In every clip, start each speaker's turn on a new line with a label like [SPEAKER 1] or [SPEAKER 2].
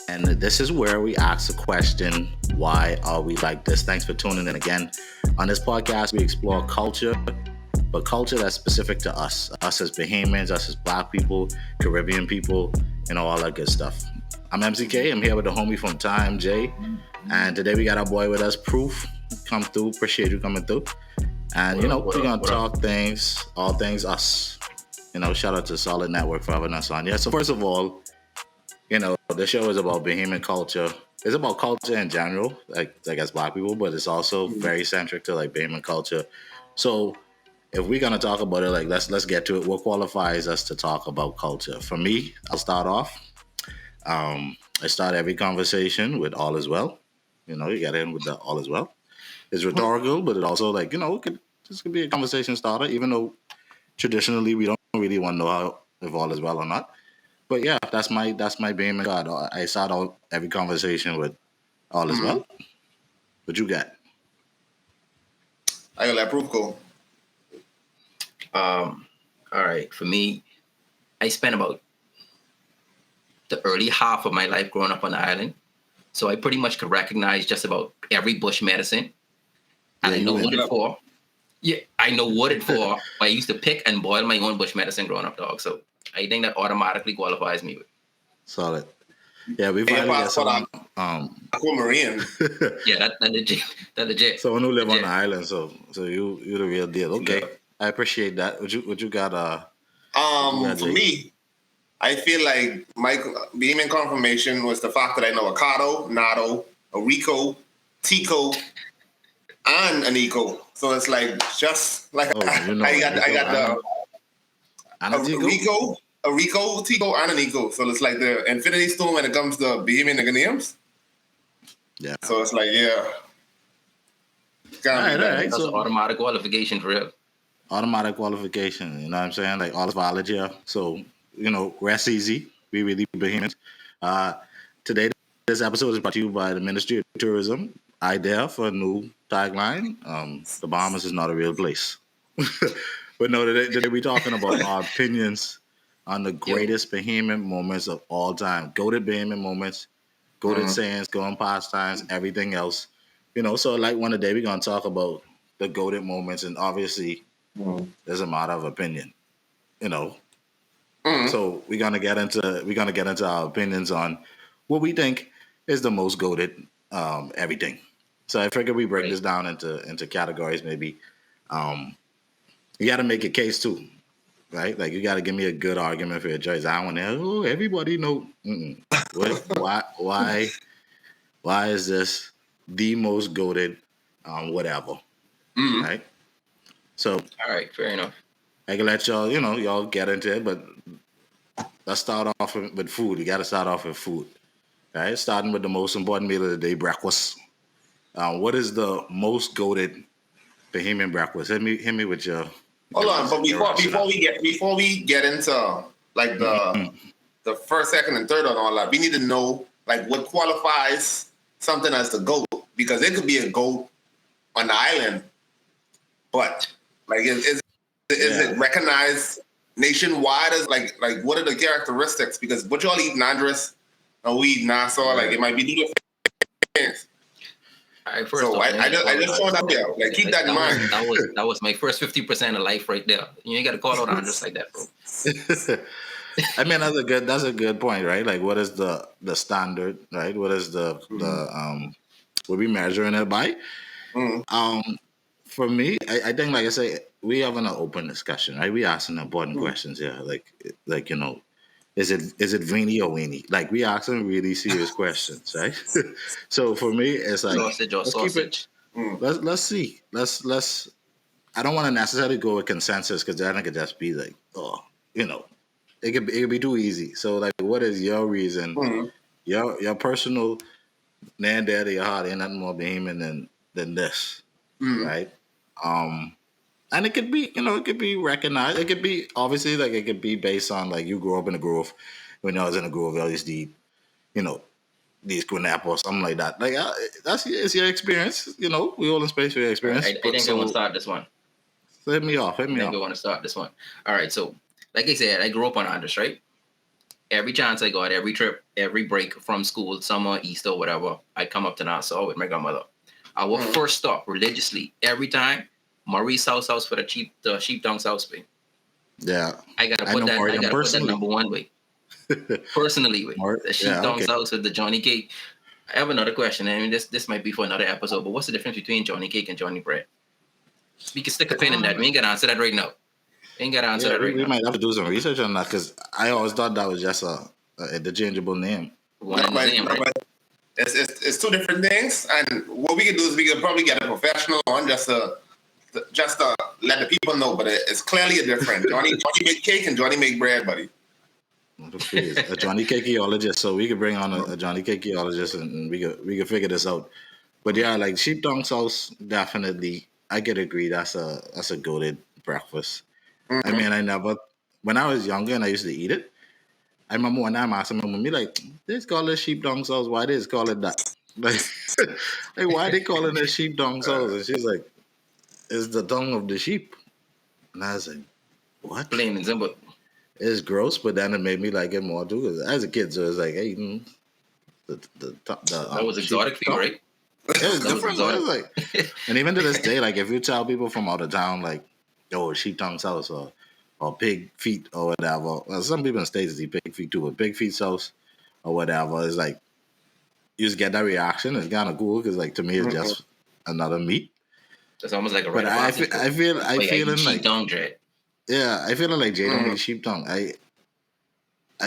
[SPEAKER 1] And this is where we ask the question, why are we like this? Thanks for tuning in again. On this podcast, we explore culture, but culture that's specific to us as Bahamians, us as Black people, Caribbean people, all that good stuff. I'm MCK. I'm here with the homie from Time, Jay. And today we got our boy with us, Proof. Come through. Appreciate you coming through. And, we're going to talk all things us. Shout out to Solid Network for having us on. Yeah, so first of all, the show is about Bahamian culture. It's about culture in general, like as Black people, but it's also very centric to like Bahamian culture. So if we're gonna talk about it, like let's get to it. What qualifies us to talk about culture? For me, I'll start off. I start every conversation with "all is well." You get in with the "all is well." It's rhetorical, but it also this could be a conversation starter, even though traditionally we don't really want to know if all is well or not. But yeah, that's my Bahamian God. I start out every conversation with "all is well." What you got?
[SPEAKER 2] I gotta let Proof go.
[SPEAKER 3] All right. For me, I spent about the early half of my life growing up on the island. So I pretty much could recognize just about every bush medicine. And I know what it's for. Yeah, I know what it's for. I used to pick and boil my own bush medicine growing up, dog. So I think that automatically qualifies me.
[SPEAKER 1] Solid. Yeah, we finally got someone.
[SPEAKER 2] Aquamarine.
[SPEAKER 3] Yeah, that legit.
[SPEAKER 1] Someone who live on the island, so you the real deal. Okay, yeah. I appreciate that. What you got?
[SPEAKER 2] For me, I feel like my Bahamian confirmation was the fact that I know Acado, Nado, Rico, Tico, and Anico. So it's like just like I got the Rico, Tico, and Anico. So it's like the Infinity Stone when it comes to Bahamian names.
[SPEAKER 1] Yeah.
[SPEAKER 2] So it's like, yeah.
[SPEAKER 1] All right.
[SPEAKER 3] That's an automatic qualification for real.
[SPEAKER 1] Automatic qualification, you know what I'm saying? Like all of college, yeah. So, rest easy. We really Bahamians. Today, this episode is brought to you by the Ministry of Tourism. Idea for a new tagline. The Bahamas is not a real place. But no, today we're talking about our opinions on the greatest Bahamian moments of all time. Goated Bahamian moments, goated sayings, going pastimes, everything else. So like one today we're gonna talk about the goated moments, and obviously there's a matter of opinion. So we're gonna get into our opinions on what we think is the most goated everything. So I figured we break this down into categories. Maybe you got to make a case too, right? Like you got to give me a good argument for your choice. I want to. Everybody know. Why is this the most goated? Whatever. Right. So.
[SPEAKER 3] All right. Fair enough.
[SPEAKER 1] I can let y'all. Y'all get into it, but let's start off with food. You got to start off with food. Right. Starting with the most important meal of the day, breakfast. What is the most goated Bahamian breakfast? Hit me with your.
[SPEAKER 2] Hold on, but before we get into like the first, second, and third on all that, we need to know like what qualifies something as the GOAT, because it could be a GOAT on the island, but like is it recognized nationwide as like what are the characteristics? Because what y'all eat in Andres and we eat Nassau, like it might be different things.
[SPEAKER 3] Right,
[SPEAKER 2] I just throw that there. Like keep that in mind.
[SPEAKER 3] That was my first 50% of life right there. You ain't got to call out Andres like that, bro.
[SPEAKER 1] I mean, that's a good point, right? Like, what is the standard, right? What is the what we measuring it by? For me, I think, like I say, we having an open discussion, right? We asking important questions here, like is it veiny or weenie? Like we asking really serious questions, right? So for me, it's like let's keep it. Let's see. Let's. I don't want to necessarily go with consensus because then it could just be like, it could be too easy. So like, what is your reason? Your personal nan daddy your heart ain't nothing more Bahamian than this, right? And it could be, it could be recognized. It could be obviously like it could be based on like you grew up in the Grove. When I was in the Grove, I used to eat, these Quinap or something like that. Like it's your experience. We all in space for your experience.
[SPEAKER 3] I think I want to start this one.
[SPEAKER 1] So hit me off.
[SPEAKER 3] I think I want to start this one. All right, so like I said, I grew up on Andres, right? Every chance I got, every trip, every break from school, summer, Easter, whatever, I come up to Nassau with my grandmother. Our first stop religiously every time, Maurice house for the sheep donk's house way.
[SPEAKER 1] Yeah,
[SPEAKER 3] I gotta put that number one way. Personally, way. The sheep donk's house with the Johnny cake. I have another question. I mean, this might be for another episode, but what's the difference between Johnny cake and Johnny bread? We can stick a pin in that. We ain't gonna answer that right now.
[SPEAKER 1] We might have to do some research on that because I always thought that was just a interchangeable name.
[SPEAKER 2] It's two different things, and what we can do is we can probably get a professional on just to let the people know. But it's clearly a different. Johnny make cake and Johnny make bread, buddy.
[SPEAKER 1] A Johnny cakeologist, so we could bring on a Johnny cakeologist and we could figure this out. But yeah, like sheep tongue sauce, definitely, I could agree. That's a goated breakfast. I mean, when I was younger and I used to eat it, I remember one time asking my mommy, like, they call it sheep tongue sauce. Why they call it that? Like, why they calling it sheep tongue sauce? And she's like, it's the tongue of the sheep. And I was like, what?
[SPEAKER 3] Plain and simple.
[SPEAKER 1] It's gross, but then it made me like it more too. Cause as a kid, so it's like eating
[SPEAKER 3] that was exotic for you, right?
[SPEAKER 1] It was different. So it was like, and even to this day, like if you tell people from out of town, like, "Yo, sheep tongue sauce" or pig feet or whatever. Well, some people in the States eat pig feet too, but pig feet sauce or whatever is like you just get that reaction. It's kind of cool because, like, to me, it's just another meat.
[SPEAKER 3] It's almost like a.
[SPEAKER 1] But I feel like
[SPEAKER 3] tongue dread.
[SPEAKER 1] Yeah, I feel like Jay don't eat sheep tongue. I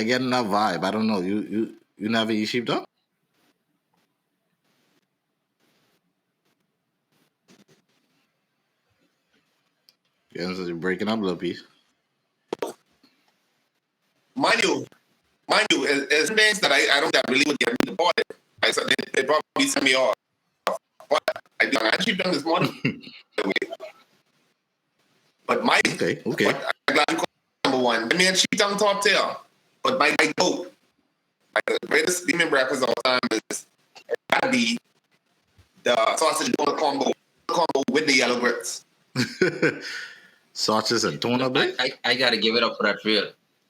[SPEAKER 1] get in that vibe. I don't know. You never eat sheep tongue? Yeah, so you're breaking up a little piece.
[SPEAKER 2] Mind you, it's things that I don't that really would get me deported. Right? So they probably send me off. But I sheep tongue this morning. But my
[SPEAKER 1] okay.
[SPEAKER 2] But I'm glad you called number one. I mean, sheep tongue top tier. But my goat, the greatest demon breakfast of all time is gotta be the sausage tuna combo with the yellow grits.
[SPEAKER 1] Sausages and tuna, babe?
[SPEAKER 3] I gotta give it up for that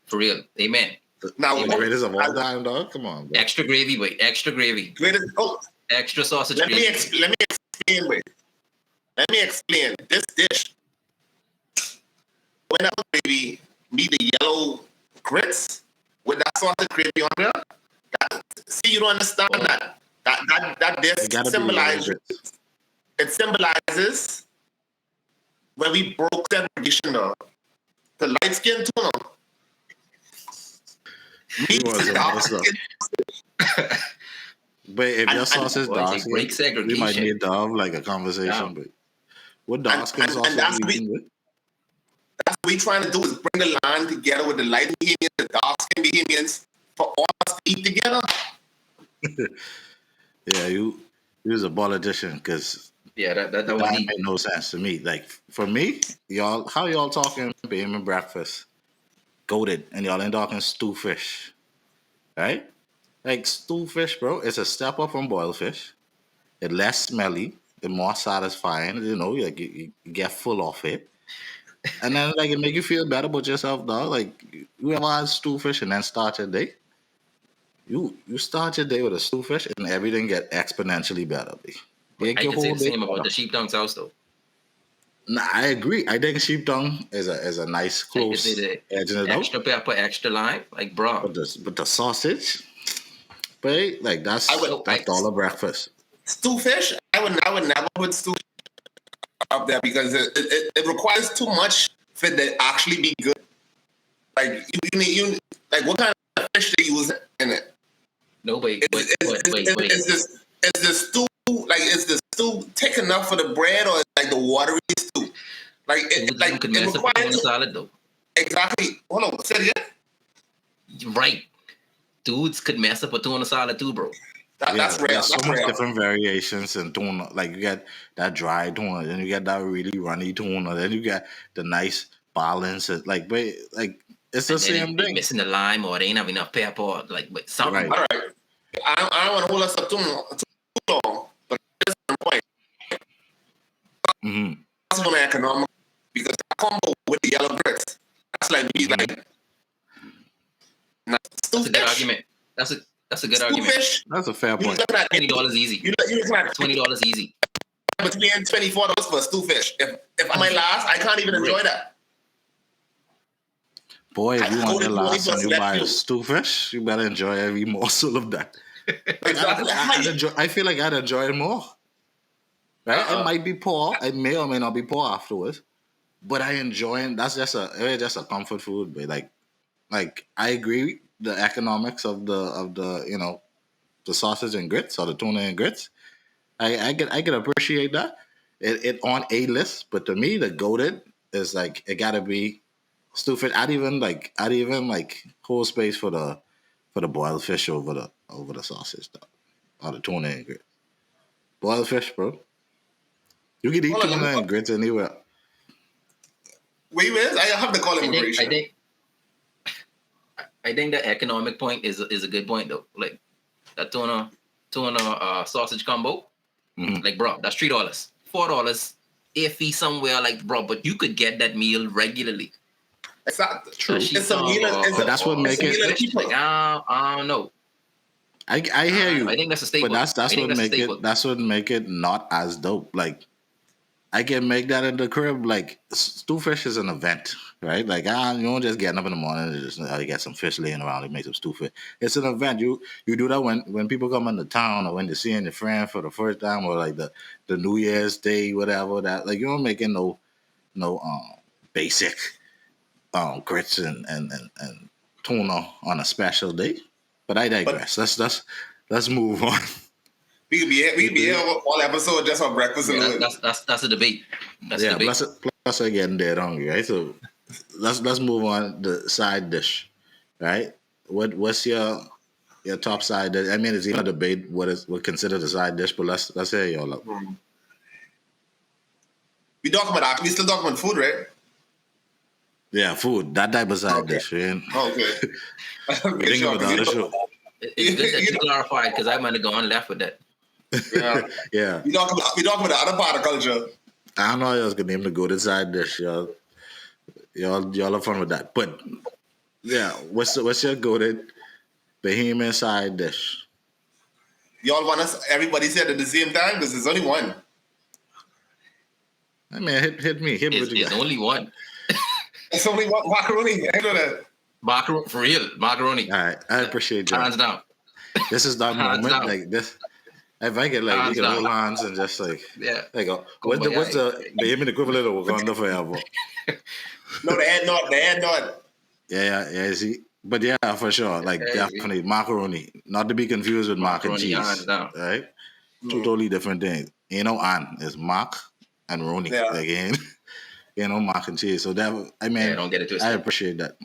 [SPEAKER 3] for real. Amen.
[SPEAKER 2] Now,
[SPEAKER 1] the greatest of all time, dog. Come on, bro.
[SPEAKER 3] Extra gravy, boy. Extra gravy. Extra sausage.
[SPEAKER 2] Let me explain, wait. Let me explain this dish. When that gravy meet the yellow grits with that sausage gravy on there, see, you don't understand that dish symbolizes when we broke segregation of the light skin tuna meets the dark skin.
[SPEAKER 1] But if your sauce is dark skin, we might need to have like a conversation. But what dark skin sauce are we eating with?
[SPEAKER 2] That's what we're trying to do is bring the line together with the light Bahamians, the dark skin Bahamians, for all us to eat together.
[SPEAKER 1] Yeah, you was a politician because
[SPEAKER 3] that
[SPEAKER 1] made no sense to me. Like for me, how y'all talking Bahamian breakfast? Goated, and y'all ain't talking stew fish, right? Like stew fish, bro, it's a step up from boiled fish. It's less smelly, it's more satisfying. You know, you get full of it. And then, like, it make you feel better about yourself, dog. Like, you ever had stew fish and then start your day? You start your day with a stew fish and everything get exponentially better.
[SPEAKER 3] I can say the same about the sheep tongue sauce, though.
[SPEAKER 1] Nah, I agree. I think sheep tongue is a nice close edge in it.
[SPEAKER 3] Extra pepper, extra lime, like bro.
[SPEAKER 1] But the sausage, but like that's all a breakfast.
[SPEAKER 2] Stew fish, I would never put stew up there because it requires too much for it to actually be good. Like you like what kind of fish they use in it?
[SPEAKER 3] No, wait.
[SPEAKER 2] Is the stew like is the stew thick enough for the bread or is like the watery stew? Like it requires
[SPEAKER 3] salad though.
[SPEAKER 2] Exactly. Hold on, say it again.
[SPEAKER 3] Right. Dudes could mess up a tuna salad too, bro.
[SPEAKER 2] That's real.
[SPEAKER 1] There's so much different variations in tuna. Like you get that dry tuna, then you get that really runny tuna, then you get the nice balance. Like, but like it's the same thing.
[SPEAKER 3] Missing the lime, or they ain't have enough pepper, or like but something.
[SPEAKER 2] Right. All right. I don't want to hold us up too long, but this is the point. That's one economic because that combo with the yellow grits, that's like me like
[SPEAKER 3] argument. That's a good
[SPEAKER 2] Stew
[SPEAKER 3] argument.
[SPEAKER 2] fish.
[SPEAKER 1] That's a fair point.
[SPEAKER 3] $20 easy.
[SPEAKER 2] You looking at
[SPEAKER 3] $20 easy.
[SPEAKER 2] between $24 for a stew fish. If I might last, I can't even enjoy that.
[SPEAKER 1] Boy, if you want to last and you buy a
[SPEAKER 2] you.
[SPEAKER 1] stew fish, you better enjoy every morsel of that.
[SPEAKER 2] Exactly.
[SPEAKER 1] I feel like I'd enjoy it more. Right? It might be poor. It may or may not be poor afterwards. But I enjoy it. That's just a comfort food. But like I agree the economics of the the sausage and grits or the tuna and grits. I can appreciate that. It on a list, but to me the goated is like it gotta be stupid. I'd even hold space for the boiled fish over the sausage though, or the tuna and grits. Boiled fish, bro. You can eat tuna and grits anywhere.
[SPEAKER 2] Wait, I have to call immigration.
[SPEAKER 3] I think the economic point is a good point though. Like that tuna sausage combo, like bro, that's $3, $4 iffy somewhere, like bro, but you could get that meal regularly.
[SPEAKER 2] Exactly.
[SPEAKER 1] True.
[SPEAKER 2] It's a meal,
[SPEAKER 1] but that's what make it.
[SPEAKER 3] Like, I don't know.
[SPEAKER 1] I hear you.
[SPEAKER 3] I think that's a staple.
[SPEAKER 1] But that's what make it not as dope. Like I can make that in the crib. Like stew fish is an event, right? Like you don't just get up in the morning and just you get some fish laying around and make some stew fish. It's an event. You do that when people come into town or when they're seeing your friend for the first time or like the New Year's Day, whatever. That like you don't making no basic grits and tuna on a special day. But I digress. Let's move on.
[SPEAKER 2] We could be here all episode just for breakfast and
[SPEAKER 3] that's a debate. That's a debate.
[SPEAKER 1] Plus I'm getting dead hungry, right? So let's move on to the side dish, right? What's your top side dish? I mean, it's even a debate what considered a side dish, but let's hear y'all up.
[SPEAKER 2] We still talking about food, right?
[SPEAKER 1] Yeah, food. That type of side dish, man.
[SPEAKER 2] Okay.
[SPEAKER 1] It's
[SPEAKER 3] good that you clarified because I might have gone left with that.
[SPEAKER 2] Yeah.
[SPEAKER 1] Yeah.
[SPEAKER 2] We talking about the other part of culture.
[SPEAKER 1] I don't know how y'all gonna name the goated side dish, y'all. Y'all have fun with that. But yeah, what's your goated Bahamian side dish?
[SPEAKER 2] Y'all want us everybody said at the same time? Because there's only one.
[SPEAKER 1] I mean, hit me. Hit me with
[SPEAKER 3] It's only one.
[SPEAKER 2] It's only one macaroni. I know that.
[SPEAKER 3] Macaroni for real. Macaroni.
[SPEAKER 1] All right. I appreciate that.
[SPEAKER 3] Hands down.
[SPEAKER 1] This is that
[SPEAKER 3] Hands
[SPEAKER 1] moment.
[SPEAKER 3] down.
[SPEAKER 1] Like this. If I get like, we can hold hands and just like,
[SPEAKER 3] yeah.
[SPEAKER 1] There you go. What's the Bahamian equivalent of Wakanda Forever?
[SPEAKER 2] No, the head nod.
[SPEAKER 1] Yeah. See, but yeah, for sure. Like definitely macaroni, not to be confused with mac and cheese, right? Two totally different things. It's mac and roni.
[SPEAKER 2] Yeah.
[SPEAKER 1] Like mac and cheese. So that
[SPEAKER 3] don't get it twisted.
[SPEAKER 1] I appreciate that.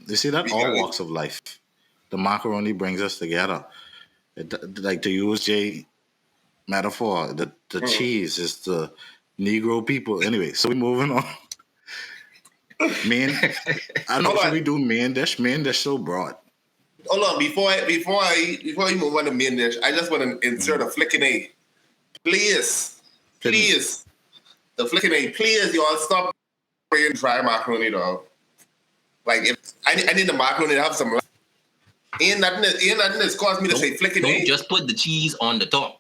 [SPEAKER 1] You see that all walks of life. The macaroni brings us together. Like to use Jay metaphor, the cheese is the Negro people. Anyway, so we're moving on. I don't know if we do main dish. Main dish so broad.
[SPEAKER 2] Hold on, before you move on to main dish, I just want to insert a flicking A. Please. The flicking A. Please, y'all stop praying dry macaroni, dog. Like if I need the macaroni to have some. Ain't nothing that's caused me to say flicking A.
[SPEAKER 3] Don't just put the cheese on the top.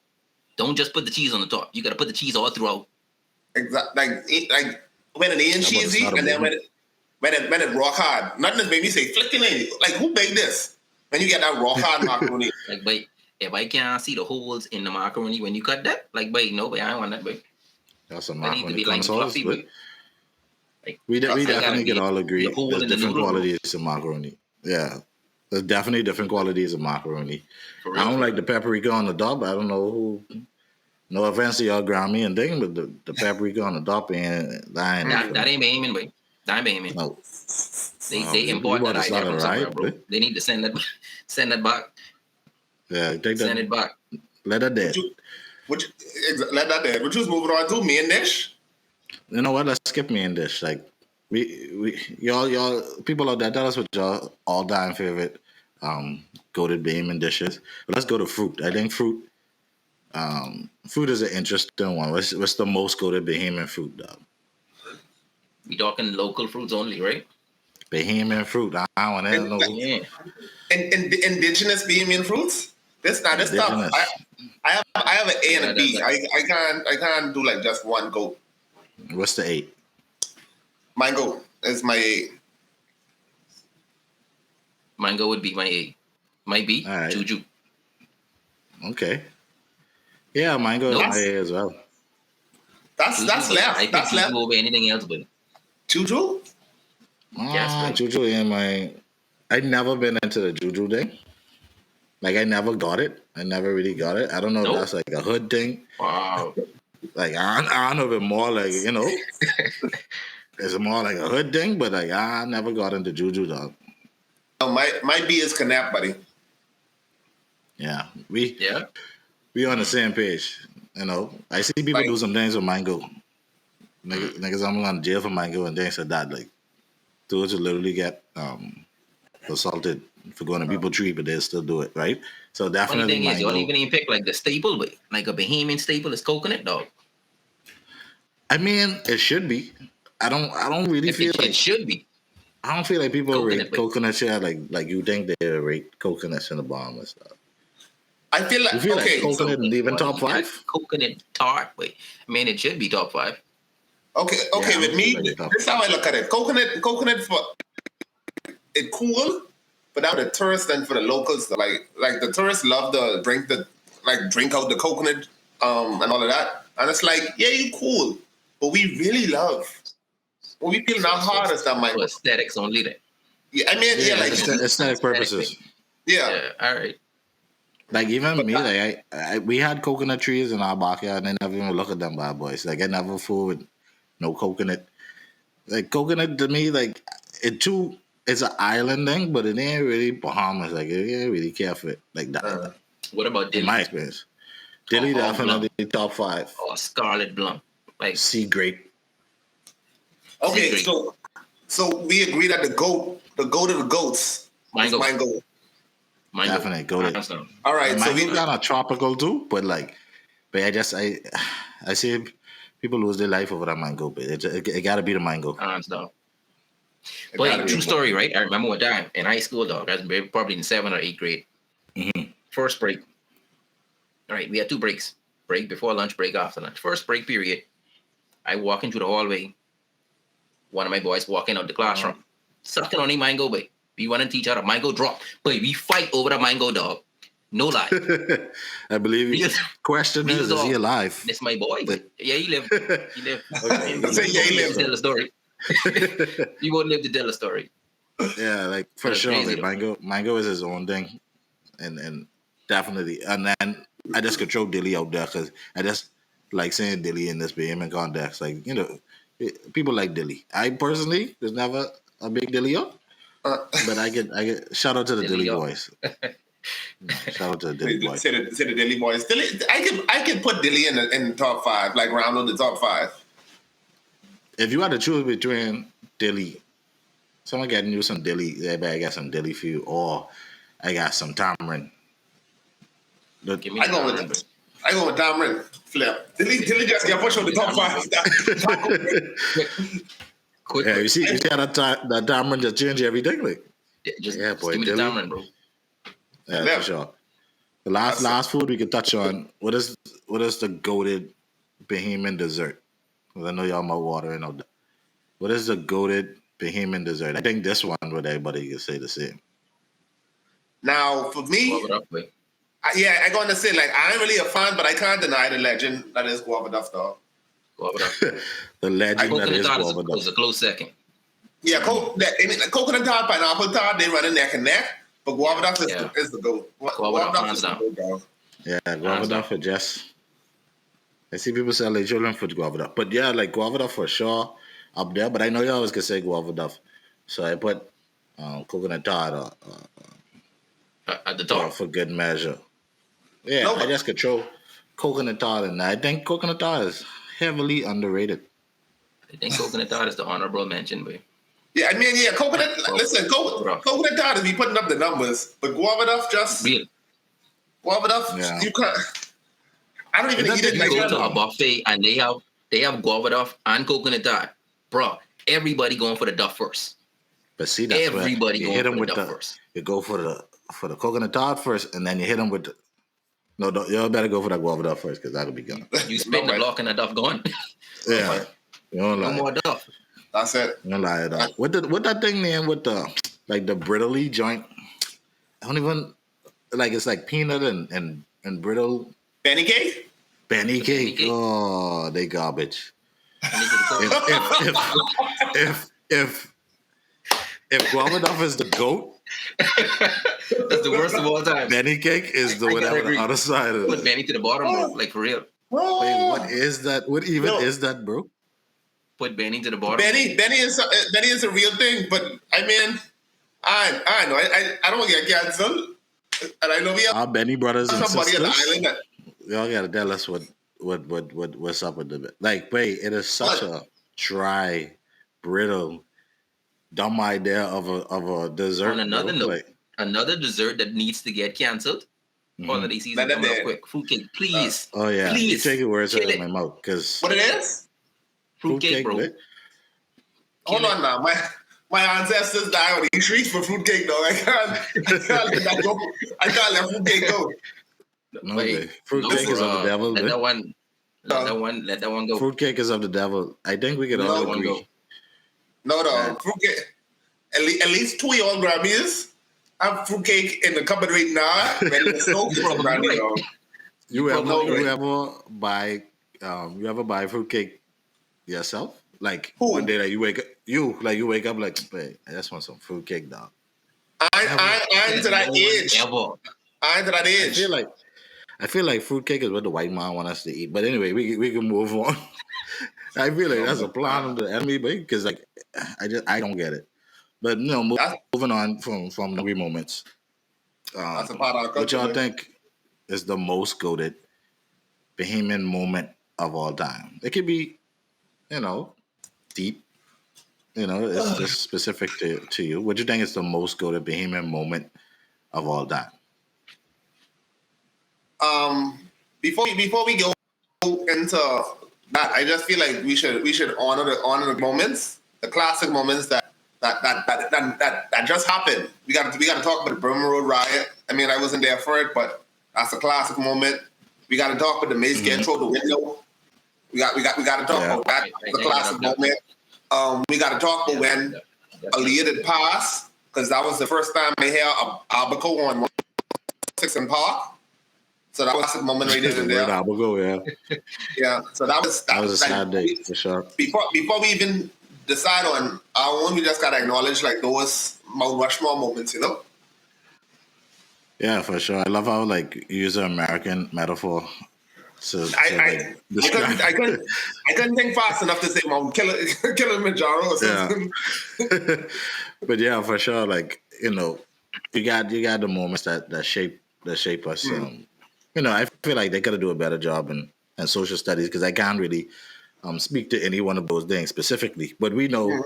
[SPEAKER 3] Don't just put the cheese on the top. You got to put the cheese all throughout.
[SPEAKER 2] Exactly. Like when it ain't cheesy and then when it rock hard. Nothing has made me say flicking A. Like who made this? When you get that rock hard macaroni.
[SPEAKER 3] Like, but if I can't see the holes in the macaroni when you cut that, like, but no, but I don't want that, but
[SPEAKER 1] that's a
[SPEAKER 3] macaroni. Need to be like fluffy, but
[SPEAKER 1] like, we definitely can all agree there's different qualities of macaroni. Yeah. There's definitely different qualities of macaroni. I don't like the paprika on the top. I don't know who. No offense to y'all Grammy and thing, but the paprika on the top ain't that
[SPEAKER 3] ain't Bahamian, boy. That ain't Bahamian.
[SPEAKER 1] No.
[SPEAKER 3] They import that idea from somewhere, bro. They need to send that back.
[SPEAKER 1] Yeah, take that.
[SPEAKER 3] Send it back.
[SPEAKER 1] Let that dead.
[SPEAKER 2] Let that dead. We're just moving on to main dish.
[SPEAKER 1] You know what? Let's skip main dish. Like y'all people out there, tell us what y'all all-time favorite goated Bahamian dishes. But let's go to fruit. I think fruit is an interesting one. What's the most goated Bahamian fruit, dog?
[SPEAKER 3] We talking local fruits only, right?
[SPEAKER 1] Bahamian fruit. I want to know.
[SPEAKER 3] Yeah.
[SPEAKER 2] And indigenous Bahamian fruits. This stuff.
[SPEAKER 1] Indigenous.
[SPEAKER 2] I have an A and a B. I can't do like just one goat.
[SPEAKER 1] What's the 8?
[SPEAKER 2] Mango is my A.
[SPEAKER 3] Mango would be my A. My B,
[SPEAKER 1] All right.
[SPEAKER 3] Juju.
[SPEAKER 1] Okay. Yeah, mango is my A as well.
[SPEAKER 2] That's left.
[SPEAKER 3] I think
[SPEAKER 2] That's
[SPEAKER 3] Juju
[SPEAKER 2] left.
[SPEAKER 3] over anything else, but
[SPEAKER 2] Juju?
[SPEAKER 3] Yes, right.
[SPEAKER 1] Juju in my... I'd never been into the Juju thing. Like, I never got it. I never really got it. I don't know if that's like a hood thing.
[SPEAKER 3] Wow.
[SPEAKER 1] Like, I don't know if it's more like, you know, it's more like a hood thing, but like, I never got into Juju, dog.
[SPEAKER 2] Oh, my B is Canap, buddy.
[SPEAKER 1] Yeah. We on the same page. You know, I see people do some things with mango. Niggas I'm going to jail for mango and things like that. Like, those who literally get assaulted for going to people's tree, but they still do it, right? So definitely
[SPEAKER 3] Funny thing
[SPEAKER 1] mango.
[SPEAKER 3] is, you don't even pick like the staple, but like a Bahamian staple is coconut, dog.
[SPEAKER 1] I mean, it should be. I don't really feel like
[SPEAKER 3] it should be.
[SPEAKER 1] I don't feel like people rate
[SPEAKER 3] Coconut
[SPEAKER 1] coconuts here like you think they rate coconuts in the bottom and stuff.
[SPEAKER 2] I feel like
[SPEAKER 1] like coconut and even top 5?
[SPEAKER 3] Coconut tart, but I mean, it should be top 5.
[SPEAKER 2] Okay. With me, this is how I look at it. Coconut for it cool, but now the tourists and for the locals, like the tourists love to drink out the coconut and all of that, and it's like, yeah, you cool, but we really love. What we feel now hard is that my
[SPEAKER 3] aesthetics only. That.
[SPEAKER 2] Yeah, I mean, like
[SPEAKER 1] aesthetic purposes.
[SPEAKER 2] Yeah.
[SPEAKER 3] All right.
[SPEAKER 1] Like even me, like we had coconut trees in our backyard, and I never even look at them bad boys. Like I never fool with no coconut. Like coconut to me, like it's an island thing, but it ain't really Bahamas. Like it ain't really care for it like that.
[SPEAKER 3] What about Dilly?
[SPEAKER 1] In my experience, Dilly definitely top 5.
[SPEAKER 3] Or Scarlet Blum, like
[SPEAKER 1] sea grape.
[SPEAKER 2] Okay, so we agree that the goat of the goats,
[SPEAKER 3] mango.
[SPEAKER 1] Definitely goated.
[SPEAKER 2] All right,
[SPEAKER 1] so we got a tropical too, but I see people lose their life over that mango, but it gotta be the mango.
[SPEAKER 3] But true story, right? I remember one time in high school, dog. I was probably in 7th or 8th grade.
[SPEAKER 1] Mm-hmm.
[SPEAKER 3] First break. All right, we had 2 breaks. Break before lunch, break after lunch. First break period, I walk into the hallway. One of my boys walking out the classroom, sucking on the mango, but we want to teach how to mango drop. But we fight over the mango, dog. No lie.
[SPEAKER 1] I believe you. Question is he alive?
[SPEAKER 3] That's my boy. But yeah, he lived. He lived.
[SPEAKER 2] Okay. He lived
[SPEAKER 3] to tell the story. He won't live to tell the story.
[SPEAKER 1] Yeah, like for sure. Like mango is his own thing, and definitely. And then I just control Dilly out there because I just like saying Dilly in this Bahamian context. Like people like Dilly. I personally was never a big Dilly up, but I get shout out to the Dilly boys. Shout out to the Dilly boys.
[SPEAKER 2] Say the Dilly boys. Dilly, I can put Dilly in the top 5, like round on the top 5.
[SPEAKER 1] If you had to choose between Dilly, someone getting you some Dilly, I got some Dilly for you, or I got some tamarind.
[SPEAKER 2] I go with tamarind. Flip. Dilly just get pushed on the top 5.
[SPEAKER 3] Quick.
[SPEAKER 1] Yeah, you see how that tamarind just change everything, like.
[SPEAKER 3] Yeah, boy, give me the tamarind, bro.
[SPEAKER 1] Yeah, for sure. The last food we could touch on. What is the goated Bahamian dessert? Because I know y'all my water and all that. What is the goated Bahamian dessert? I think this one would everybody can say the same.
[SPEAKER 2] Now for me, I'm gonna say like I ain't really a fan, but I can't deny the legend that is Guava Duff, dog.
[SPEAKER 1] The legend that is Guava Duff
[SPEAKER 3] is a close second.
[SPEAKER 2] Yeah, coconut tart, pineapple tart, they run neck and neck. But Guava Duff is the goat.
[SPEAKER 3] Guava Duff is the goat, dog.
[SPEAKER 1] Yeah, Guava Duff is just. I see people say like children for Guava Duff, but yeah, like Guava Duff for sure up there. But I know you always can say Guava Duff, so I put coconut tart
[SPEAKER 3] at the top
[SPEAKER 1] for good measure. Yeah, I just control coconut tart, and I think coconut tart is heavily underrated.
[SPEAKER 3] I think coconut tart is the honorable mention, but.
[SPEAKER 2] Yeah, I mean, coconut. Listen, coconut tart is be putting up the numbers, but Guava Duff just
[SPEAKER 3] real.
[SPEAKER 2] Guava Duff, you can't. I don't even eat it.
[SPEAKER 3] You go to a buffet and they have Guava Duff and coconut tart, bro. Everybody going for the Duff first.
[SPEAKER 1] But see, that's
[SPEAKER 3] Everybody
[SPEAKER 1] where you
[SPEAKER 3] going
[SPEAKER 1] hit
[SPEAKER 3] for
[SPEAKER 1] him
[SPEAKER 3] the
[SPEAKER 1] with
[SPEAKER 3] duck
[SPEAKER 1] the
[SPEAKER 3] first.
[SPEAKER 1] you go for the coconut tart first, and then you hit him with the no. Don't, you better go for that guava duck first because that'll be gone.
[SPEAKER 3] You spin the block and the duff gone.
[SPEAKER 1] Yeah, you don't
[SPEAKER 3] No
[SPEAKER 1] lie.
[SPEAKER 3] more duff.
[SPEAKER 2] That's it.
[SPEAKER 1] You don't lie at all. What that thing name with the like the brittly joint? I don't even like. It's like peanut and brittle.
[SPEAKER 2] Benny cake?
[SPEAKER 1] Benny
[SPEAKER 3] Benny
[SPEAKER 1] cake.
[SPEAKER 3] cake?
[SPEAKER 1] Oh, they garbage.
[SPEAKER 3] I need to go.
[SPEAKER 1] If guava duff is the goat,
[SPEAKER 3] That's the worst of all time.
[SPEAKER 1] Benny cake is the
[SPEAKER 3] I gotta
[SPEAKER 1] whatever
[SPEAKER 3] agree.
[SPEAKER 1] the other side of
[SPEAKER 3] Put
[SPEAKER 1] it.
[SPEAKER 3] Benny to the bottom, bro. Like for real.
[SPEAKER 1] Wait, what is that? What even is that, bro?
[SPEAKER 3] Put Benny to the bottom.
[SPEAKER 2] Benny is a real thing, but I mean, I know I don't want to get canceled, and I know we have
[SPEAKER 1] Our Benny brothers and
[SPEAKER 2] somebody at the
[SPEAKER 1] sisters.
[SPEAKER 2] island that
[SPEAKER 1] Y'all gotta tell us what's up with the like. Wait, it is such a dry, brittle, dumb idea of a dessert.
[SPEAKER 3] On another
[SPEAKER 1] bro.
[SPEAKER 3] note,
[SPEAKER 1] Like,
[SPEAKER 3] another dessert that needs to get canceled. Holiday season
[SPEAKER 2] Let them
[SPEAKER 3] coming up
[SPEAKER 2] in.
[SPEAKER 3] quick. Fruitcake, please.
[SPEAKER 1] oh yeah,
[SPEAKER 3] Please.
[SPEAKER 1] you take it words out
[SPEAKER 3] Kill
[SPEAKER 1] of
[SPEAKER 3] it.
[SPEAKER 1] my mouth because
[SPEAKER 2] what it is.
[SPEAKER 3] Fruitcake, bro.
[SPEAKER 1] what?
[SPEAKER 2] Hold on now, my ancestors died on the streets for fruitcake, though. I can't let that go. I can't let fruitcake go.
[SPEAKER 1] No
[SPEAKER 3] Wait,
[SPEAKER 1] way. Fruitcake is of the devil.
[SPEAKER 3] Let
[SPEAKER 1] man.
[SPEAKER 3] that one go.
[SPEAKER 1] Fruitcake is of the devil. I think we could
[SPEAKER 3] Let
[SPEAKER 1] all
[SPEAKER 3] that one
[SPEAKER 1] agree.
[SPEAKER 3] go.
[SPEAKER 2] No, fruitcake. At least 2 of y'all Grammys have fruitcake in the cupboard right now, ready to soak for
[SPEAKER 3] Probably
[SPEAKER 2] brandy,
[SPEAKER 3] right.
[SPEAKER 2] dog.
[SPEAKER 1] You
[SPEAKER 2] probably
[SPEAKER 1] ever buy fruitcake yourself? Like
[SPEAKER 2] Who?
[SPEAKER 1] one day that you wake up like, hey, I just want some fruitcake, dog.
[SPEAKER 2] I ain't to that age.
[SPEAKER 3] Ever.
[SPEAKER 2] I ain't to that age.
[SPEAKER 1] I feel like fruitcake is what the white man want us to eat. But anyway, we can move on. I feel like that's a plan of the enemy, because like I don't get it. But moving on from the moments.
[SPEAKER 2] That's a part of our
[SPEAKER 1] What y'all
[SPEAKER 2] culture.
[SPEAKER 1] think is the most goated Bahamian moment of all time? It could be, deep. It's just specific to you. What do you think is the most goated Bahamian moment of all time?
[SPEAKER 2] Before we go into that, I just feel like we should honor the moments, the classic moments that just happened. We got to talk about the Burma Road riot. I mean, I wasn't there for it, but that's a classic moment. We got to talk about the mace getting thrown the window. We got to talk about that. The classic moment. We got to talk about when Aaliyah did pass, because that was the first time I hear Abaco on 6 and Park. So that was a classic moment right there and there.
[SPEAKER 1] Abaco, yeah.
[SPEAKER 2] Yeah. So that was
[SPEAKER 1] a sad day for sure.
[SPEAKER 2] Before we even decide on our own, we just gotta acknowledge like those Mount Rushmore moments,
[SPEAKER 1] Yeah, for sure. I love how like you use an American metaphor.
[SPEAKER 2] I couldn't think fast enough to say Mount Kilimanjaro or something.
[SPEAKER 1] Yeah. But yeah, for sure. Like you got the moments that shape us. I feel like they could do a better job in social studies, because I can't really speak to any one of those things specifically. But we know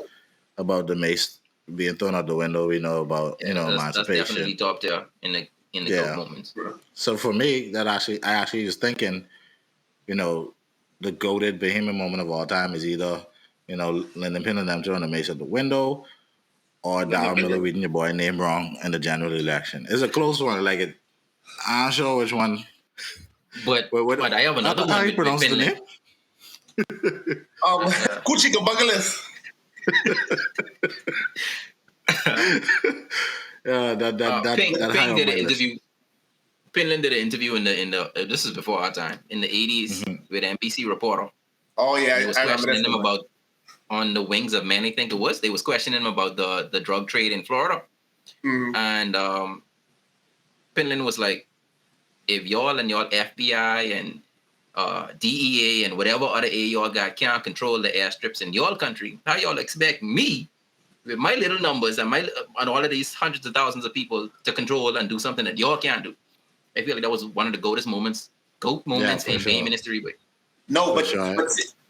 [SPEAKER 1] about the mace being thrown out the window. We know about emancipation.
[SPEAKER 3] That's definitely top there in the good moments.
[SPEAKER 1] So for me, I actually was thinking, the goated Bahamian moment of all time is either, Lyndon Pin and them throwing the mace out the window, or Darryl Miller reading your boy name wrong in the general election. It's a close one. Like it, I'm not sure which one.
[SPEAKER 3] But I have another one.
[SPEAKER 1] How you pronounce the name?
[SPEAKER 2] Kuchika Bangales.
[SPEAKER 1] Yeah,
[SPEAKER 3] Ping did an
[SPEAKER 1] interview.
[SPEAKER 3] interview. Finland did an interview in the this is before our time, in the 80s with an NBC reporter.
[SPEAKER 2] Oh yeah,
[SPEAKER 3] he was questioning him about On the Wings of Men, I think it was. They was questioning him about the drug trade in Florida. And Finland was like, if y'all and y'all FBI and DEA and whatever other A y'all got can't control the airstrips in your country, how y'all expect me, with my little numbers and all of these hundreds of thousands of people, to control and do something that y'all can't do? I feel like that was one of the GOAT moments in Bahamian history. But
[SPEAKER 2] but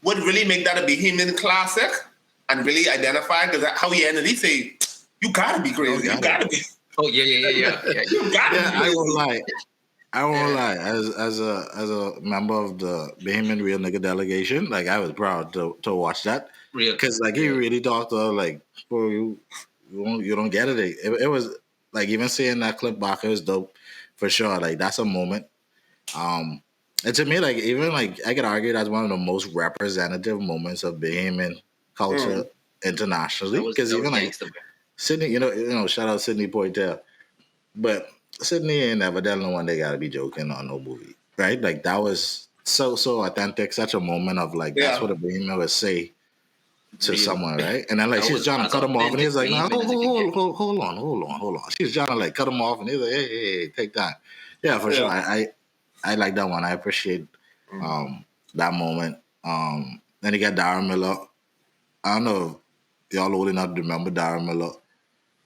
[SPEAKER 2] what really make that a Bahamian classic and really identify, because how he ended, he say, you gotta be crazy. You gotta be.
[SPEAKER 3] Oh yeah. You gotta be crazy.
[SPEAKER 1] I won't lie. As a member of the Bahamian Real Nigga delegation, like I was proud to watch that.
[SPEAKER 3] Real,
[SPEAKER 1] because like he really talked to her like, bro, you don't get it. It was like even seeing that clip back, it was dope for sure. Like that's a moment. And to me, like even like I could argue that's one of the most representative moments of Bahamian culture internationally. Because even like Sydney, you know, shout out Sydney Poitier, but Sydney ain't never telling no one they gotta be joking on no movie, right? Like that was so authentic, such a moment of like that's what a Bahamian would say to someone, right? And then like she's trying to cut him off, and he's like, "No, hold on." She's trying to like cut him off, and he's like, "Hey, take that." Yeah, for sure. I like that one. I appreciate that moment. Then you got Darren Miller. I don't know if y'all old enough to remember Darren Miller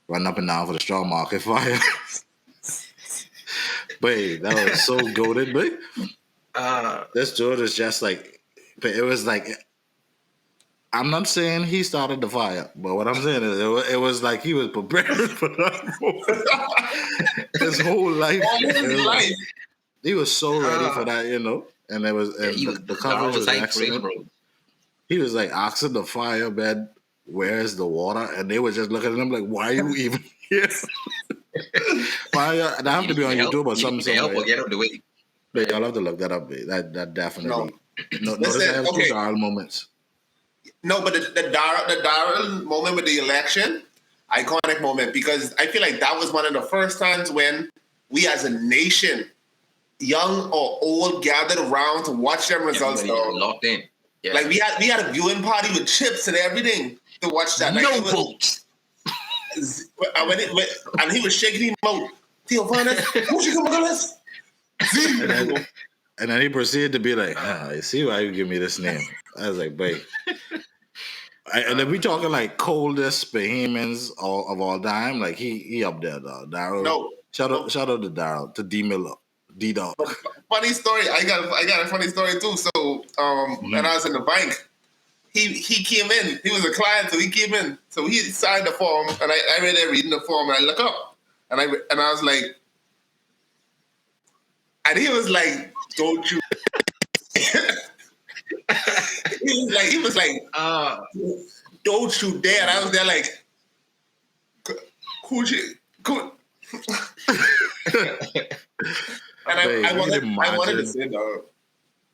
[SPEAKER 1] running up and down for the straw market fire. But hey, that was so goated, but this dude is just like, but it was like, I'm not saying he started the fire, but what I'm saying is it was like he was prepared for that. His whole life. He was so ready for that, you know. And it was, and the coverage was excellent. He was like asking the firebed, "Where's the water?" And they were just looking at him like, "Why are you even here?" That have to be on YouTube or something.
[SPEAKER 3] Help or get out of the way.
[SPEAKER 1] But y'all have to look that up. That definitely. Notice I have two Darrell moments.
[SPEAKER 2] No, but the Darrell moment with the election, iconic moment, because I feel like that was one of the first times when we as a nation, young or old, gathered around to watch them results.
[SPEAKER 3] Locked in. Yeah.
[SPEAKER 2] Like we had a viewing party with chips and everything to watch that. Like,
[SPEAKER 3] no votes.
[SPEAKER 2] And he was shaking him out. Theo Varnes, who's you coming to us?
[SPEAKER 1] And then he proceeded to be like, I see why you give me this name. I was like, babe. And then we talking like coldest Bahamians of all time. Like he up there, dog. Darrell.
[SPEAKER 2] No.
[SPEAKER 1] Shout out to Darrell, to D Miller. D-Dog.
[SPEAKER 2] Funny story. I got a funny story too. So when I was in the bank, he came in. He was a client, so he came in. So he signed the form, and I read it, reading the form, and I look up, and I was like, and he was like, "Don't you?" he was like, "Don't you dare!" And I was there like, "Could you?" And I wanted to say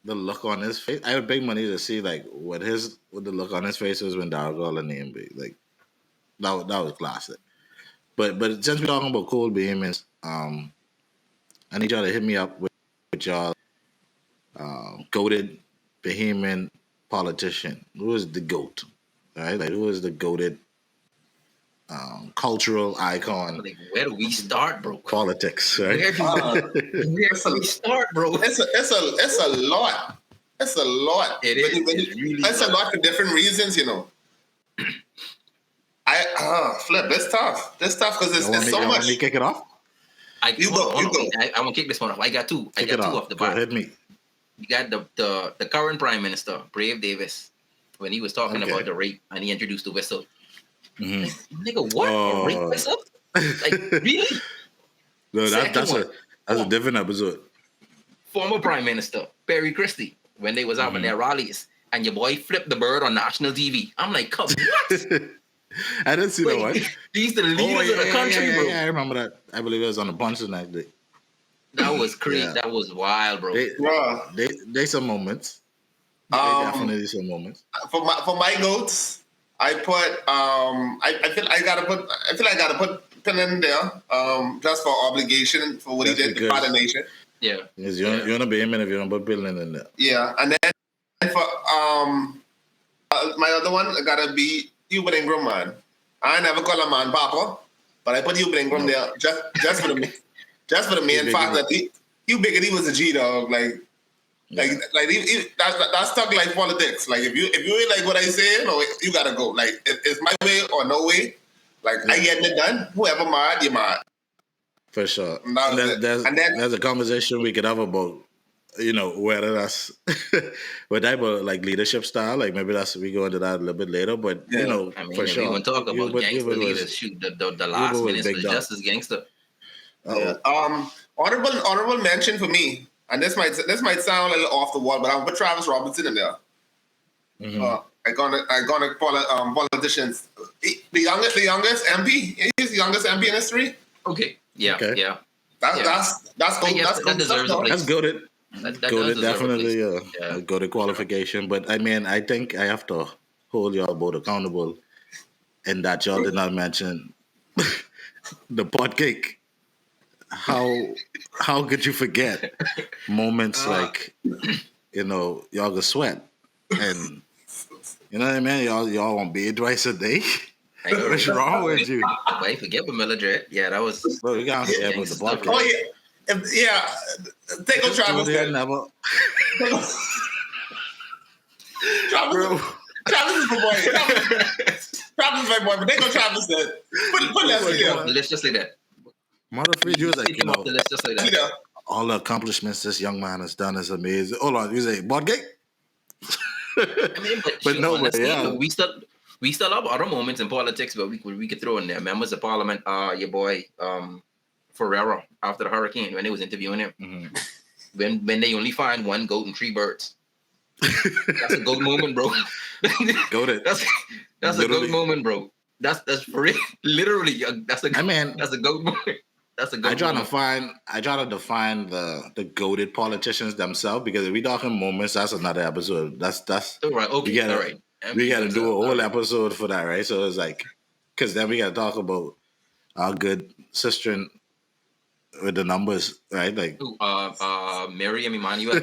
[SPEAKER 1] the look on his face. I would pay money to see like what the look on his face was when Darrell got in the NBA. Like that was classic. But since we're talking about cool Bahamians, I need y'all to hit me up with y'all goated Bahamian politician. Who is the goat? All right, like who is the goated cultural icon?
[SPEAKER 3] Like, where do we start, bro?
[SPEAKER 1] Politics, right?
[SPEAKER 3] Where do we start, bro?
[SPEAKER 2] It's a lot. It's a lot.
[SPEAKER 3] It is.
[SPEAKER 2] It's a lot for different reasons, you know. Flip. It's tough. It's tough because it's so much.
[SPEAKER 1] Want me to kick it off?
[SPEAKER 2] You go.
[SPEAKER 3] I want to kick this one off. I got two. I got two off the bat.
[SPEAKER 1] Go ahead, me.
[SPEAKER 3] You got the current Prime Minister, Brave Davis, when he was talking about the rape and he introduced the whistle. Mm-hmm. Nigga, what? A rape whistle? Like, really?
[SPEAKER 1] No, that's a different episode.
[SPEAKER 3] Former Prime Minister Perry Christie, when they was out in their rallies, and your boy flipped the bird on national TV. I'm like, come what?
[SPEAKER 1] I didn't see that one.
[SPEAKER 3] These the leaders of the country, bro.
[SPEAKER 1] Yeah, I remember that. I believe it was on the bunch the next day.
[SPEAKER 3] That was crazy. Yeah. That was wild, bro.
[SPEAKER 1] They some moments. They definitely some moments.
[SPEAKER 2] For my goats, I put I feel I gotta put pin in there just for obligation for what he did to the nation.
[SPEAKER 3] Yeah.
[SPEAKER 1] Yes, you're gonna be him if you don't put pin in there.
[SPEAKER 2] Yeah, and then for my other one gotta be Hubert Ingram, man. I never call him man Papa, but I put Hubert Ingram there just for the main fact that he was a G dog. Like that's stuck like politics. Like if you ain't like what I say, no, you gotta go. Like it's my way or no way. Like I getting it done. Whoever mad, you mad.
[SPEAKER 1] For sure. There's a conversation we could have about, you know, whether that's what type of like leadership style. Like maybe we go into that a little bit later. But you know,
[SPEAKER 3] I mean,
[SPEAKER 1] for sure.
[SPEAKER 3] We want to talk about gangster leaders. Shoot, the last minister was just as gangster.
[SPEAKER 2] Yeah. Honorable mention for me, and this might sound a little off the wall, but I'm gonna put Travis Robinson in there. iconic politicians. The youngest MP. He's the youngest MP in history.
[SPEAKER 3] Okay. Yeah.
[SPEAKER 1] Okay.
[SPEAKER 3] Yeah.
[SPEAKER 2] That's
[SPEAKER 3] that deserves a place.
[SPEAKER 1] That's goated. Goated definitely
[SPEAKER 3] a
[SPEAKER 1] a goated qualification. But I mean, I think I have to hold y'all both accountable in that y'all did not mention the pot cake. How could you forget moments like y'all go sweat and you know what I mean? Y'all on bed twice a day. What's wrong with you?
[SPEAKER 3] Wait, forget with Mildred. Yeah, that was.
[SPEAKER 1] Bro, we gotta forget about the podcast.
[SPEAKER 2] Oh yeah. Take on Travis.
[SPEAKER 1] Never.
[SPEAKER 2] Travis is my boy. Travis is my boy, but they go Travis said. Put that here.
[SPEAKER 3] Let's just say that.
[SPEAKER 1] Mother Free Jews like
[SPEAKER 3] Let's just say that.
[SPEAKER 1] All the accomplishments this young man has done is amazing. Hold on, you say bot cake?
[SPEAKER 3] I mean, but no, honestly,
[SPEAKER 1] yeah.
[SPEAKER 3] We still have other moments in politics where we could throw in there. Members of Parliament, your boy Ferrero after the hurricane when they was interviewing him. Mm-hmm. When they only find one goat and 3 birds. That's a goat moment, bro.
[SPEAKER 1] Goated.
[SPEAKER 3] That's a goat moment, bro. That's for real. Literally, that's a goat moment. That's a goat
[SPEAKER 1] I try
[SPEAKER 3] moment.
[SPEAKER 1] to define the goated politicians themselves because if we talking moments, that's another episode. That's
[SPEAKER 3] all right. Okay, all right.
[SPEAKER 1] We gotta do a whole episode for that, right? So it's like, because then we gotta talk about our good sister with the numbers, right? Like,
[SPEAKER 3] Miriam Emanuel.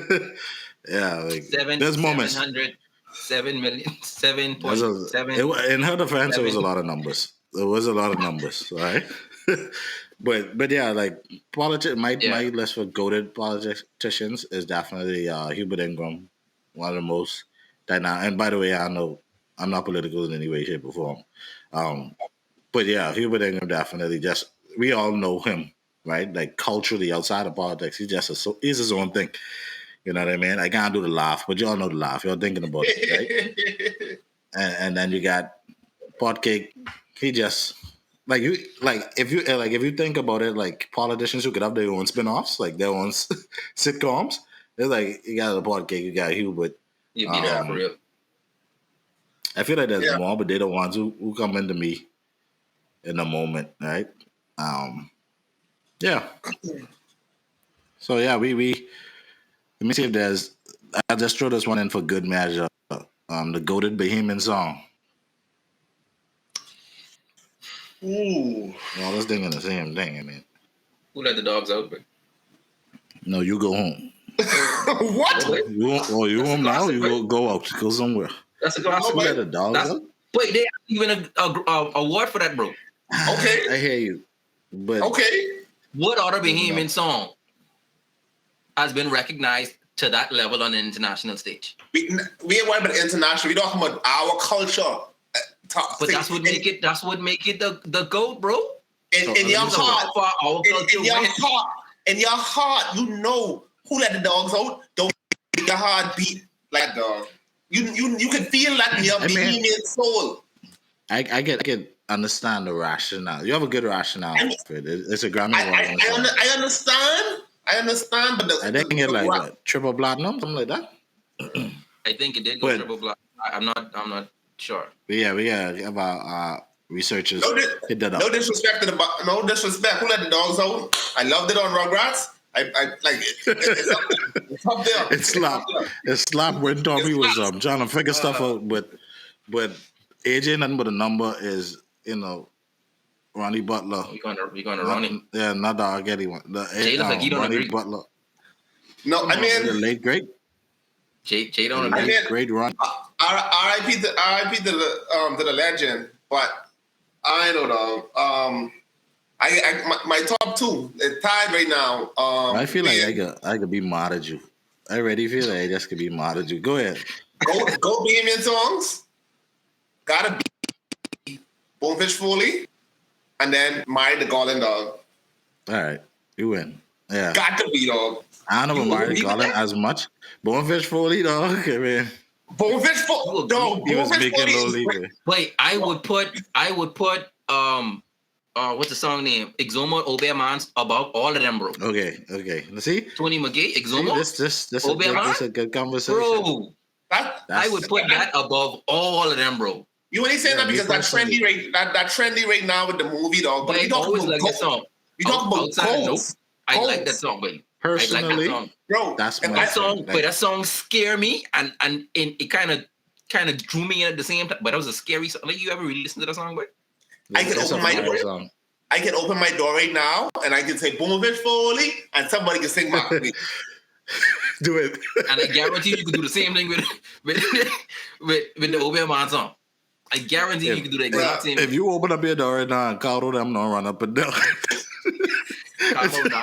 [SPEAKER 1] Yeah, like there's moments.
[SPEAKER 3] 7 million, 7.7.
[SPEAKER 1] In her defense, it was a lot of numbers. There was a lot of numbers, right? but yeah, like my list for goated politicians is definitely Hubert Ingram, one of the most dynamic. And by the way, I know I'm not political in any way, shape, or form. But yeah, Hubert Ingram definitely we all know him, right? Like culturally outside of politics, he's his own thing. You know what I mean? I can't do the laugh, but y'all know the laugh. Y'all thinking about it, right? and then you got pot cake. He just if you think about it, like politicians who could have their own spin-offs, like their own sitcoms. They're like you got the pot cake, you got Hubert.
[SPEAKER 3] You beat that for real.
[SPEAKER 1] I feel like there's more, but they're the ones who come into me in the moment, right? Yeah. So yeah, we let me see if there's. I'll just throw this one in for good measure. The Goated Bahamian song.
[SPEAKER 2] Ooh.
[SPEAKER 1] Well, this thing in the same thing. I mean,
[SPEAKER 3] who let the dogs out? But
[SPEAKER 1] no, you go home.
[SPEAKER 2] What?
[SPEAKER 1] You home now? You go out. Go somewhere.
[SPEAKER 3] That's a classic.
[SPEAKER 1] Who let the dogs out?
[SPEAKER 3] Wait, they even a award for that, bro.
[SPEAKER 2] Okay,
[SPEAKER 1] I hear you. But
[SPEAKER 2] okay,
[SPEAKER 3] what other Bahamian song has been recognized to that level on the international stage?
[SPEAKER 2] We ain't worried about international. We talking about our culture.
[SPEAKER 3] But that's what make it the GOAT, bro.
[SPEAKER 2] In your heart, you know who let the dogs out. Don't make your heart beat like dog. You can feel that in your Bahamian soul.
[SPEAKER 1] I can understand the rationale. You have a good rationale for it. It's a Grammy.
[SPEAKER 2] I understand, but
[SPEAKER 1] I think it like what, triple platinum, something like that.
[SPEAKER 3] I think it did go triple platinum. I'm not sure.
[SPEAKER 1] But yeah, we have our researchers hit that up.
[SPEAKER 2] No disrespect Who let the dogs out? I loved it on Rugrats. I like it. It's up there.
[SPEAKER 1] It slapped when Tommy was trying to figure stuff out, but AJ nothing but a number is Ronnie Butler.
[SPEAKER 3] We gonna Ronnie.
[SPEAKER 1] Yeah, not the Argetty one.
[SPEAKER 3] Ronnie
[SPEAKER 1] Butler.
[SPEAKER 2] No, I mean
[SPEAKER 1] the late great.
[SPEAKER 3] Jay don't agree.
[SPEAKER 1] Great Ronnie.
[SPEAKER 2] R.I.P. to the legend, but I don't know. My top 2 is tied right now.
[SPEAKER 1] I feel like I could be mad at you. I already feel like I just could be mad at you. Go ahead.
[SPEAKER 2] Go Bahamian songs. Gotta be Bonefish Foley, and then Marry the Golden Dog.
[SPEAKER 1] All right, you win. Yeah,
[SPEAKER 2] got to be dog.
[SPEAKER 1] I don't know Marry the Golden as much. Bonefish Foley, dog. I mean,
[SPEAKER 2] Bonefish Foley, dog.
[SPEAKER 1] He was making low leader.
[SPEAKER 3] Wait, I would put what's the song name? Exomo, Obeahmans above all of them, bro.
[SPEAKER 1] Okay. Let's see.
[SPEAKER 3] Tony McGee, Exomo.
[SPEAKER 1] This is a good conversation.
[SPEAKER 3] Bro, I would put that above all of them, bro.
[SPEAKER 2] You only saying that because that trendy right now with the movie, dog. But you talking about
[SPEAKER 3] like that song.
[SPEAKER 2] You talking about goals.
[SPEAKER 3] I like that song, but
[SPEAKER 1] personally,
[SPEAKER 3] I like that song.
[SPEAKER 2] Bro,
[SPEAKER 1] that's my
[SPEAKER 3] song. But that song scare me, and it kind of drew me in at the same time. But that was a scary song. Like, you ever really listen to that song, boy?
[SPEAKER 2] I can open my door. I can open my door right now, and I can say "Boom, bitch, Foley," and somebody can sing back to me.
[SPEAKER 1] Do it.
[SPEAKER 3] And I guarantee you can do the same thing with the Obama song. I guarantee you can do the exact same.
[SPEAKER 1] If you open up your door right now and call them, don't run up and down.
[SPEAKER 3] I
[SPEAKER 1] think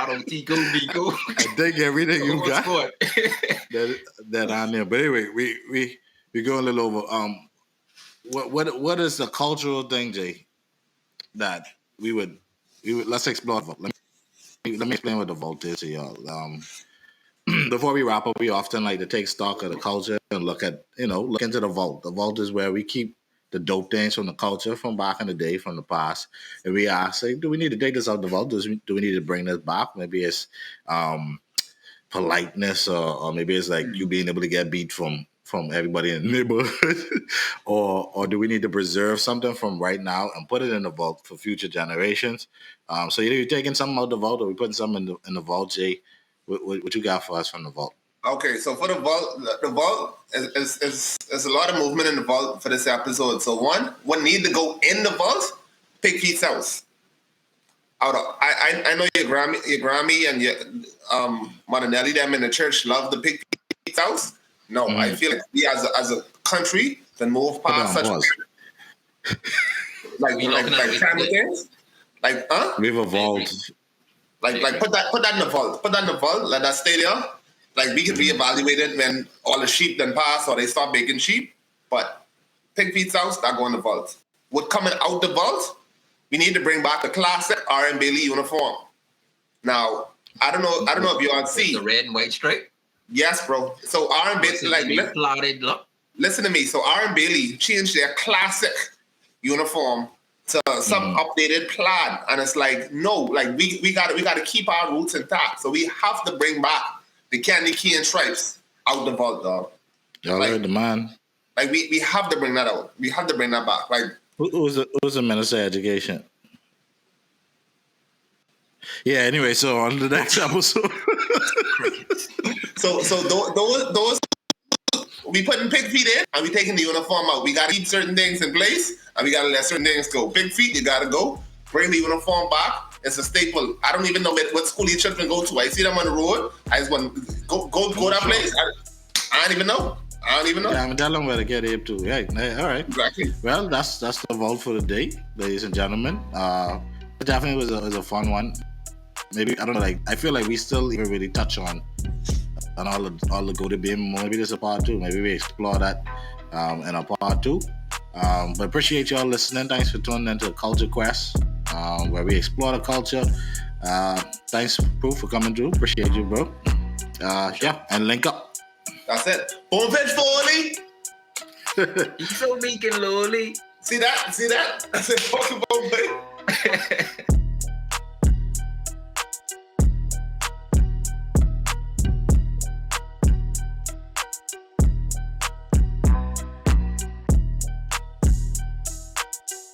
[SPEAKER 1] everything you got that on there. But anyway, we go a little over. What is the cultural thing, Jay, that we would let's explore. Let me explain what the vault is to y'all. Before we wrap up, we often like to take stock of the culture and look into the vault. The vault is where we keep the dope things from the culture from back in the day, from the past. And we ask, like, do we need to take this out the vault? Do we need to bring this back? Maybe it's politeness, or maybe it's like you being able to get beat from everybody in the neighborhood, or do we need to preserve something from right now and put it in the vault for future generations? So either you're taking something out the vault, or we're putting something in the vault, Jay. What you got for us from the vault?
[SPEAKER 2] Okay, so for the vault is a lot of movement in the vault for this episode. So what need to go in the vault? Pig Pete's house. I know your Grammy and your Martinelli them in the church love the Pig Pete's house. No, I feel like we as a country can move past such like kind of things. Like,
[SPEAKER 1] we've evolved.
[SPEAKER 2] Like put that in the vault. Put that in the vault. Let that stay there. Like, we can reevaluate it when all the sheep then pass or they start making sheep. But Pig Pete's house, that go in the vault. What coming out the vault? We need to bring back the classic R.M. Bailey uniform. Now, I don't know if you all see
[SPEAKER 3] the red and white stripe.
[SPEAKER 2] Yes, bro. So R.M. Bailey, listen to me. So R.M. Bailey changed their classic uniform to some updated plaid, and it's like, no, like we gotta keep our roots intact. So we have to bring back the candy cane stripes out the vault, dog.
[SPEAKER 1] Y'all heard the man.
[SPEAKER 2] Like we have to bring that out. We have to bring that back. Like,
[SPEAKER 1] who's the Minister of Education? Yeah. Anyway, so on the next episode.
[SPEAKER 2] so those we putting Pig Feet in, and we taking the uniform out. We gotta keep certain things in place, and we gotta let certain things go. Pig Feet, you gotta go. Bring the uniform back. It's a staple. I don't even know what school your children go to. I see them on the road. I just want go that place. I don't even know.
[SPEAKER 1] Yeah, I'm telling them where to get it to. Hey, all right.
[SPEAKER 2] Exactly.
[SPEAKER 1] Well, that's the vault for the day, ladies and gentlemen. It definitely was a fun one. Maybe, I don't know, like, I feel like we still even really touch on all the Goated Bahamian. Maybe there's a part 2. Maybe we explore that in a part 2. But appreciate y'all listening. Thanks for tuning into Culture Quest, where we explore the culture. Thanks, Proof, for coming through. Appreciate you, bro. Yeah, and link up.
[SPEAKER 2] That's it. Boom, bitch, Foley.
[SPEAKER 3] He's so meek and lowly.
[SPEAKER 2] See that? That's it. Fucking boom, baby.